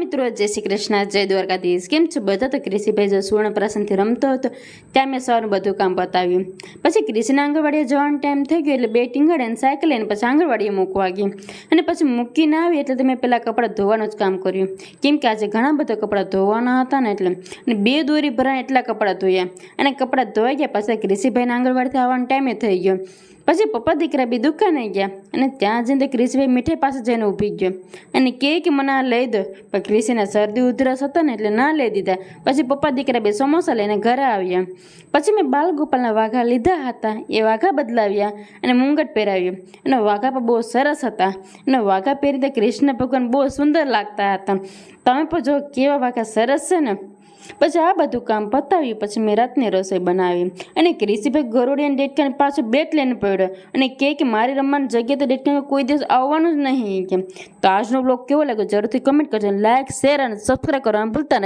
મિત્રો, જય શ્રી કૃષ્ણ, જય દ્વારકાધીશ। કેમ છો બધા? તો ક્રિશીભાઈ જો સુવર્ણપ્રાશનથી રમતો હતો ત્યાં મેં સવારનું બધું કામ પતાવ્યું। પછી ક્રિશીને આંગણવાડીએ જવાનો ટાઈમ થઈ ગયો એટલે બે ટીંગડે અને સાયકલ લઈને પછી આંગણવાડીએ મૂકવા ગઈ અને પછી મૂકીને આવી એટલે મેં પહેલાં કપડાં ધોવાનું જ કામ કર્યું, કેમ કે આજે ઘણા બધા કપડાં ધોવાના હતા ને એટલે અને 2 દોરી ભરાય એટલા કપડાં ધોયા અને કપડાં ધોવાઈ ગયા। પછી ક્રિશીભાઈને આંગણવાડીથી આવવાનો ટાઈમે થઈ ગયો। પછી પપ્પા દીકરા બી દુકાને ગયા અને ત્યાં જઈને ક્રિશીભાઈ મીઠાઈ પાસે જઈને ઊભી ગયો અને કે મને આ લઈ દો, પણ ક્રિશીને શરદી ઉધરસ હતા ને એટલે ના લઈ દીધા। પછી પપ્પા દીકરા બે સમોસા લઈને ઘરે આવ્યા। પછી મેં બાલગોપાલના વાઘા લીધા હતા, એ વાઘા બદલાવ્યા અને મુંગટ પહેરાવ્યું અને વાઘા પણ બહુ સરસ હતા અને વાઘા પહેરીને કૃષ્ણ ભગવાન બહુ સુંદર લાગતા હતા। તમે પણ જો કેવા વાઘા સરસ છે ને। પછી આ બધું કામ પતાવ્યું પછી મેં રાતની રસોઈ બનાવી અને ક્રિશીભાઈ ગરોડિયાને ડેટકાને પાછો બેટ લઈને પડ્યો અને કે મારી રમવાની જગ્યાએ તો ડેટકામાં કોઈ દિવસ આવવાનું જ નહીં કેમ। તો આજનો બ્લોગ કેવો લાગ્યો જરૂરથી કમેન્ટ કરજો, લાઈક શેર અને સબસ્ક્રાઈબ કરવાનું ભૂલતા નહીં।